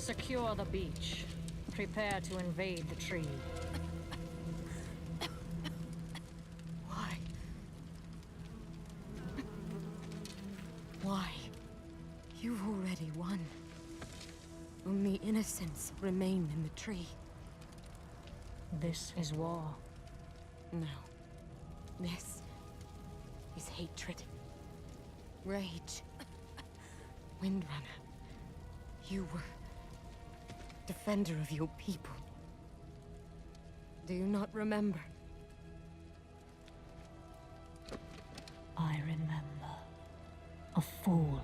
Secure the beach. Prepare to invade the tree. Why? Why? You've already won. Only innocents remain in the tree. This is war. No. This is hatred. Rage. Windrunner. You were defender of your people. Do you not remember? I remember. A fool.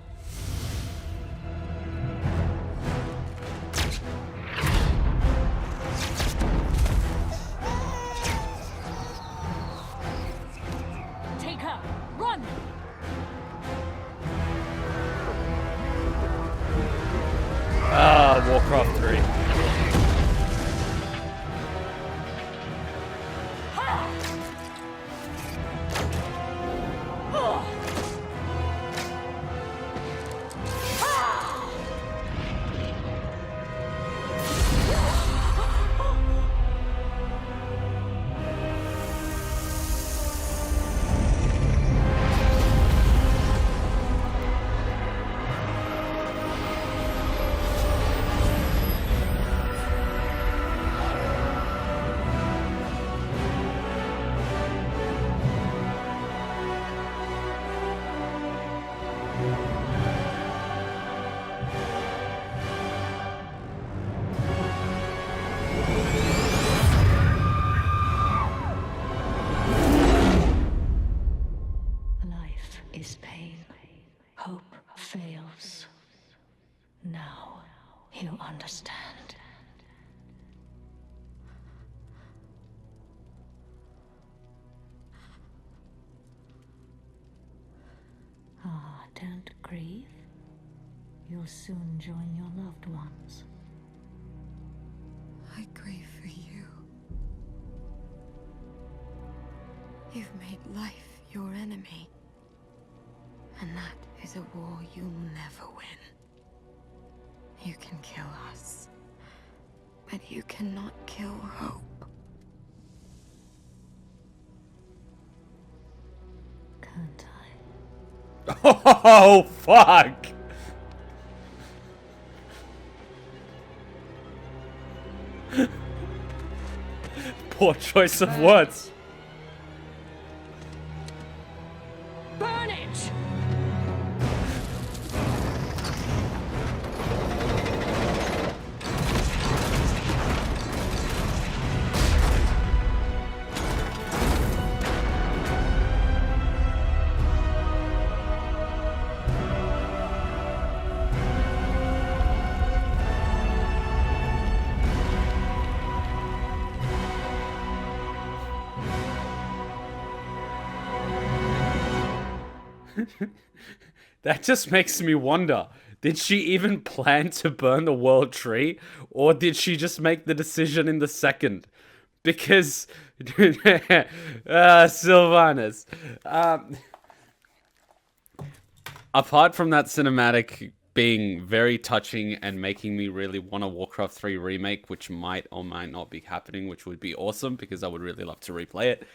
Take her! Run! Warcraft 3. Life is pain. Hope fails. Now he'll understand. Ah, don't grieve. You'll soon join your loved ones. I grieve for you. You've made life your enemy. And that is a war you'll never win. You can kill us, but you cannot kill hope. Can't I? Oh, fuck! Poor choice of words. Burn it! That just makes me wonder, did she even plan to burn the world tree, or did she just make the decision in the second? Because, Sylvanas. Apart from that cinematic being very touching and making me really want a Warcraft 3 remake, which might or might not be happening, which would be awesome, because I would really love to replay it.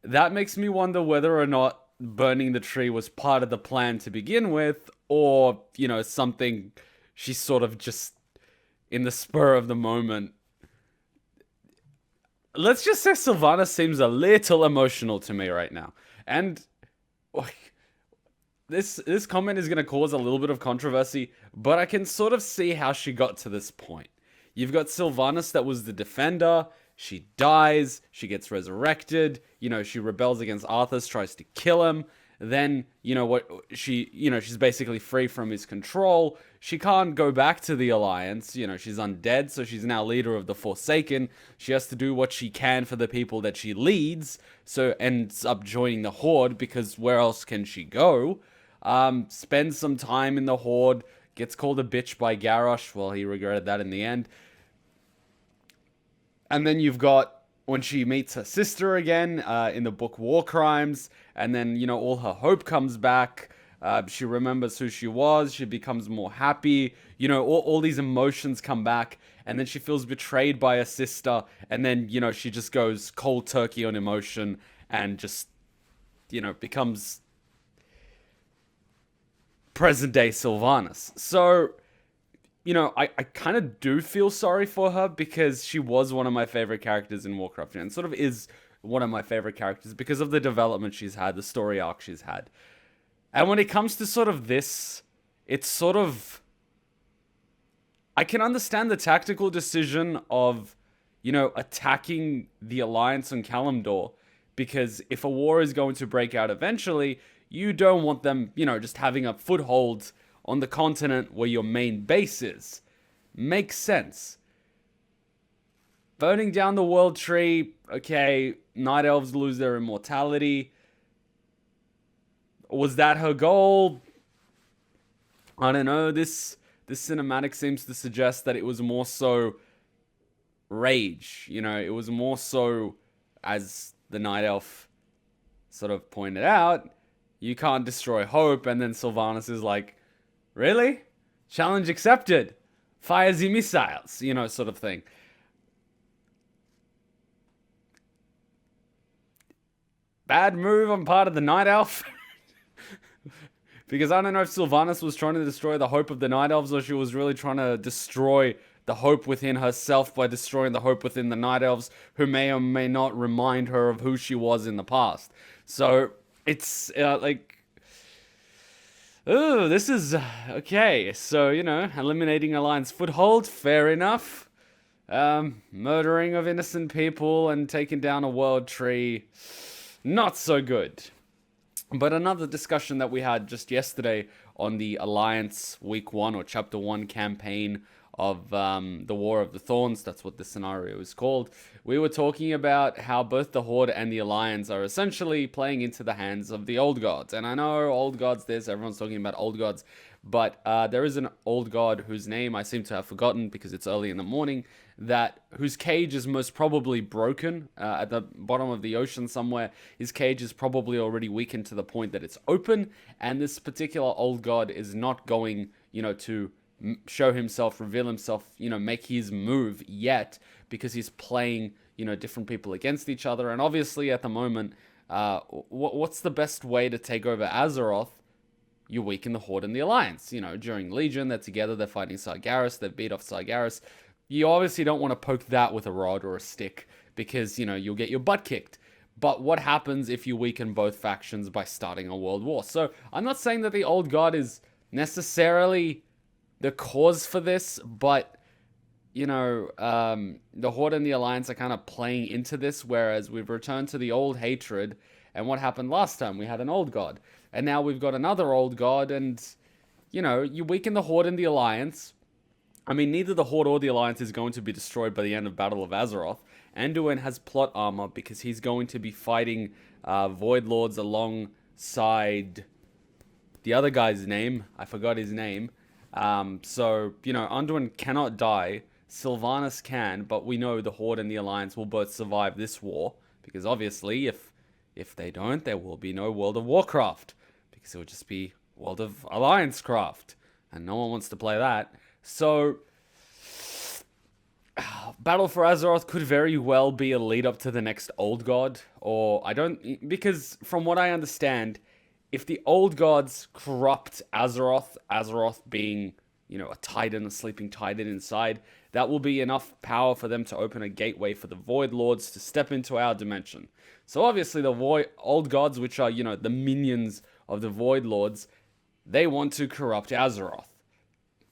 That makes me wonder whether or not burning the tree was part of the plan to begin with, or, you know, something she sort of just, in the spur of the moment. Let's just say Sylvanas seems a little emotional to me right now. And this comment is going to cause a little bit of controversy, but I can sort of see how she got to this point. You've got Sylvanas that was the defender. She dies, she gets resurrected, you know, she rebels against Arthas, tries to kill him. Then, you know what, she's basically free from his control. She can't go back to the Alliance, you know, she's undead, so she's now leader of the Forsaken. She has to do what she can for the people that she leads, so ends up joining the Horde, because where else can she go? Spends some time in the Horde, gets called a bitch by Garrosh, well, he regretted that in the end. And then you've got when she meets her sister again in the book War Crimes, and then, you know, all her hope comes back. She remembers who she was. She becomes more happy. You know, all these emotions come back. And then she feels betrayed by her sister. And then, you know, she just goes cold turkey on emotion and just, you know, becomes present day Sylvanas. So, you know, I kind of do feel sorry for her because she was one of my favorite characters in Warcraft, and sort of is one of my favorite characters because of the development she's had, the story arc she's had. And when it comes to sort of this, it's sort of... I can understand the tactical decision of, you know, attacking the Alliance on Kalimdor, because if a war is going to break out eventually, you don't want them, you know, just having a foothold on the continent where your main base is. Makes sense. Burning down the world tree, okay, Night Elves lose their immortality. Was that her goal? I don't know. This cinematic seems to suggest that it was more so rage. You know, it was more so, as the Night Elf sort of pointed out, you can't destroy hope. And then Sylvanas is like, really? Challenge accepted. Fire the missiles, you know, sort of thing. Bad move on part of the Night Elf. Because I don't know if Sylvanas was trying to destroy the hope of the Night Elves, or she was really trying to destroy the hope within herself by destroying the hope within the Night Elves, who may or may not remind her of who she was in the past. So, it's like... Oh, this is... okay, so, you know, eliminating Alliance foothold, fair enough. Murdering of innocent people and taking down a world tree, not so good. But another discussion that we had just yesterday on the Alliance Week 1 or Chapter 1 campaign of the War of the Thorns, that's what this scenario is called, we were talking about how both the Horde and the Alliance are essentially playing into the hands of the Old Gods. And I know Old Gods this, everyone's talking about Old Gods, but there is an Old God whose name I seem to have forgotten because it's early in the morning, whose cage is most probably broken at the bottom of the ocean somewhere. His cage is probably already weakened to the point that it's open, and this particular Old God is not going, you know, to show himself, reveal himself, you know, make his move yet, because he's playing, you know, different people against each other. And obviously at the moment, what's the best way to take over Azeroth? You weaken the Horde and the Alliance. You know, during Legion, they're together, they're fighting Sargeras, they've beat off Sargeras. You obviously don't want to poke that with a rod or a stick, because, you know, you'll get your butt kicked. But what happens if you weaken both factions by starting a world war? So I'm not saying that the Old God is necessarily the cause for this, but, you know, the Horde and the Alliance are kind of playing into this, whereas we've returned to the old hatred. And what happened last time? We had an Old God. And now we've got another Old God, and, you know, you weaken the Horde and the Alliance. I mean, neither the Horde or the Alliance is going to be destroyed by the end of Battle of Azeroth. Anduin has plot armor because he's going to be fighting Void Lords alongside the other guy's name. I forgot his name. So, you know, Anduin cannot die. Sylvanas can, but we know the Horde and the Alliance will both survive this war. Because obviously, if they don't, there will be no World of Warcraft. Because it would just be World of Alliance craft. And no one wants to play that. So, Battle for Azeroth could very well be a lead up to the next Old God. Or, because from what I understand, if the Old Gods corrupt Azeroth, Azeroth being, you know, a Titan, a sleeping Titan inside, that will be enough power for them to open a gateway for the Void Lords to step into our dimension. So obviously the Old Gods, which are, you know, the minions of the Void Lords, they want to corrupt Azeroth.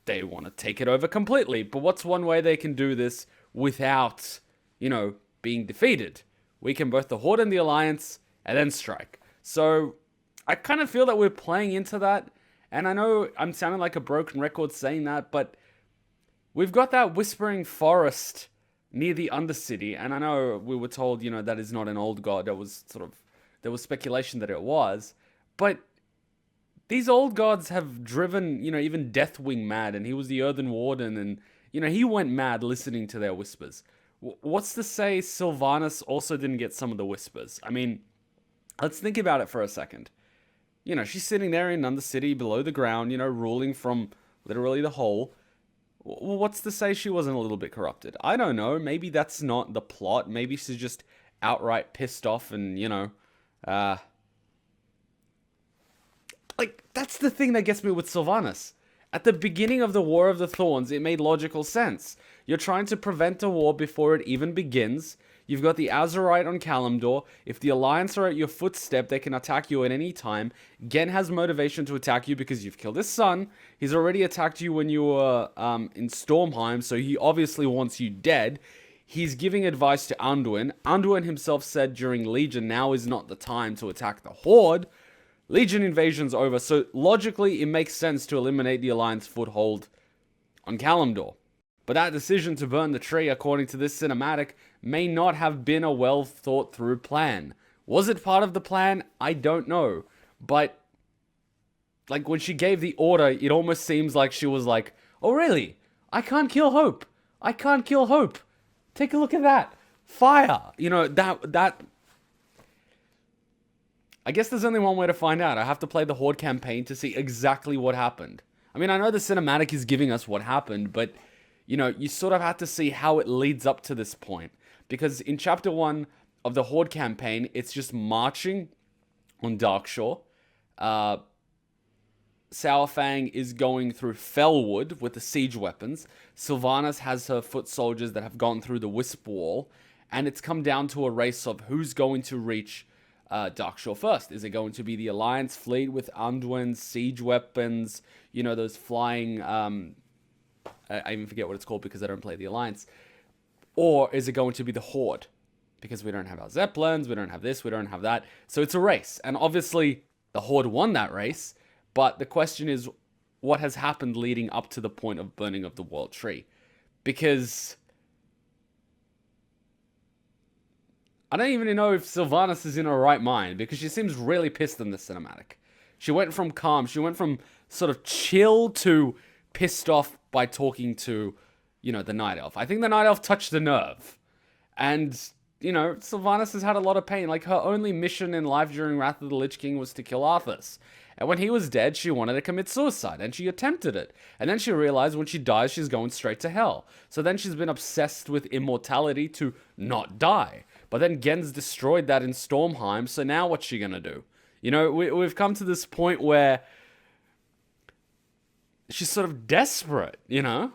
They want to take it over completely. But what's one way they can do this without, you know, being defeated? Weaken both the Horde and the Alliance, and then strike. So I kind of feel that we're playing into that. And I know I'm sounding like a broken record saying that, but we've got that Whispering Forest near the Undercity. And I know we were told, you know, that is not an Old God. There was speculation that it was. But these Old Gods have driven, you know, even Deathwing mad. And he was the Earthen Warden. And, you know, he went mad listening to their whispers. What's to say Sylvanas also didn't get some of the whispers? I mean, let's think about it for a second. You know, she's sitting there in Undercity below the ground, you know, ruling from literally the hole. Well, what's to say she wasn't a little bit corrupted? I don't know. Maybe that's not the plot. Maybe she's just outright pissed off and, you know, like, that's the thing that gets me with Sylvanas. At the beginning of the War of the Thorns, it made logical sense. You're trying to prevent a war before it even begins. You've got the Azeroth on Kalimdor. If the Alliance are at your footstep, they can attack you at any time. Gen has motivation to attack you because you've killed his son. He's already attacked you when you were in Stormheim, so he obviously wants you dead. He's giving advice to Anduin. Anduin himself said during Legion, now is not the time to attack the Horde. Legion invasion's over, so logically it makes sense to eliminate the Alliance foothold on Kalimdor. But that decision to burn the tree, according to this cinematic, may not have been a well thought through plan. Was it part of the plan? I don't know. But, like, when she gave the order, it almost seems like she was like, oh really? I can't kill Hope. I can't kill Hope. Take a look at that. Fire. You know, that... I guess there's only one way to find out. I have to play the Horde campaign to see exactly what happened. I mean, I know the cinematic is giving us what happened, but, you know, you sort of have to see how it leads up to this point. Because in Chapter 1 of the Horde campaign, it's just marching on Darkshore. Sourfang is going through Fellwood with the siege weapons. Sylvanas has her foot soldiers that have gone through the Wisp Wall. And it's come down to a race of who's going to reach Darkshore first. Is it going to be the Alliance fleet with Anduin's siege weapons? You know, those flying... I even forget what it's called because I don't play the Alliance. Or is it going to be the Horde? Because we don't have our Zeppelins, we don't have this, we don't have that. So it's a race. And obviously, the Horde won that race. But the question is, what has happened leading up to the point of burning of the World Tree? Because... I don't even know if Sylvanas is in her right mind, because she seems really pissed in this cinematic. She went from calm, she went from sort of chill to pissed off by talking to, you know, the Night Elf. I think the Night Elf touched the nerve. And, you know, Sylvanas has had a lot of pain. Like, her only mission in life during Wrath of the Lich King was to kill Arthas. And when he was dead, she wanted to commit suicide, and she attempted it. And then she realized when she dies, she's going straight to hell. So then she's been obsessed with immortality to not die. But then Gen's destroyed that in Stormheim, so now what's she gonna do? You know, we've come to this point where she's sort of desperate, you know?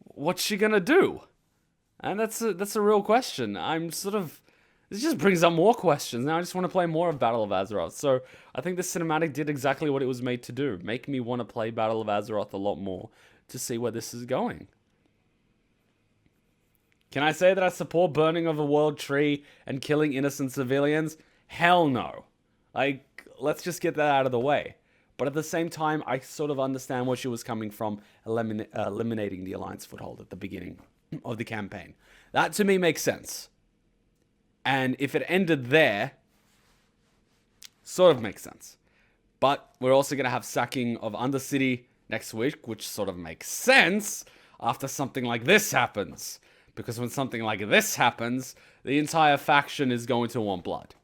What's she gonna do? And that's a real question. I'm sort of... This just brings up more questions. Now I just want to play more of Battle of Azeroth. So I think this cinematic did exactly what it was made to do. Make me want to play Battle of Azeroth a lot more to see where this is going. Can I say that I support burning of a world tree and killing innocent civilians? Hell no. Like, let's just get that out of the way. But at the same time, I sort of understand where she was coming from, eliminating the Alliance foothold at the beginning of the campaign. That to me makes sense. And if it ended there, sort of makes sense. But we're also going to have sacking of Undercity next week, which sort of makes sense after something like this happens. Because when something like this happens, the entire faction is going to want blood.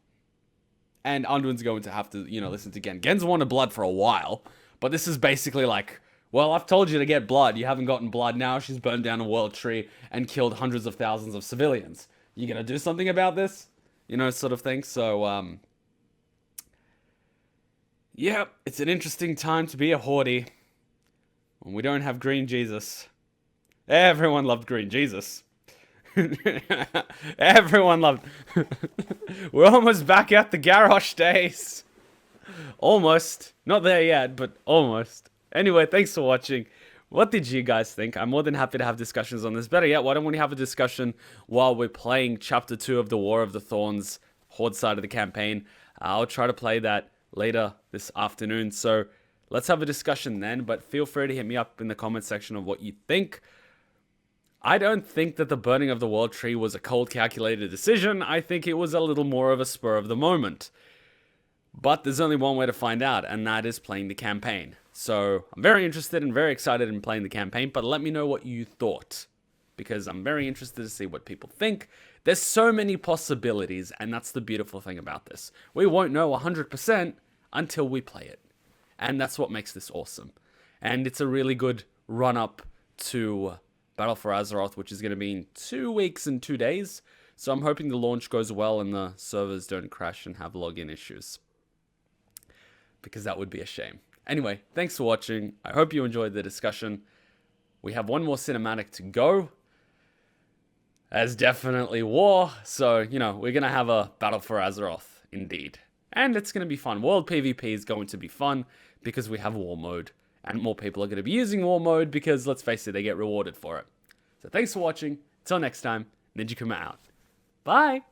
And Anduin's going to have to, you know, listen to Gen. Gen's wanted blood for a while, but this is basically like, well, I've told you to get blood. You haven't gotten blood. Now she's burned down a world tree and killed hundreds of thousands of civilians. You gonna do something about this? You know, sort of thing. So, yeah, it's an interesting time to be a Horde. When we don't have Green Jesus. Everyone loved Green Jesus. Everyone loved... We're almost back at the Garrosh days. Almost. Not there yet, but almost. Anyway, thanks for watching. What did you guys think? I'm more than happy to have discussions on this. Better yet, why don't we have a discussion while we're playing Chapter 2 of the War of the Thorns, Horde side of the campaign. I'll try to play that later this afternoon. So let's have a discussion then, but feel free to hit me up in the comment section of what you think. I don't think that the burning of the World Tree was a cold, calculated decision. I think it was a little more of a spur of the moment. But there's only one way to find out, and that is playing the campaign. So I'm very interested and very excited in playing the campaign, but let me know what you thought. because I'm very interested to see what people think. There's so many possibilities, and that's the beautiful thing about this. We won't know 100% until we play it. And that's what makes this awesome. And it's a really good run-up to Battle for Azeroth, which is going to be in 2 weeks and 2 days. So I'm hoping the launch goes well and the servers don't crash and have login issues, because that would be a shame. Anyway, thanks for watching. I hope you enjoyed the discussion. We have one more cinematic to go. There's definitely war, so, you know, we're going to have a Battle for Azeroth, indeed. And it's going to be fun. World PvP is going to be fun because we have war mode. And more people are going to be using war mode because, let's face it, they get rewarded for it. So thanks for watching. Till next time, Ninja Kuma out. Bye!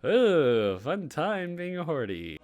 Oh, fun time being a horde.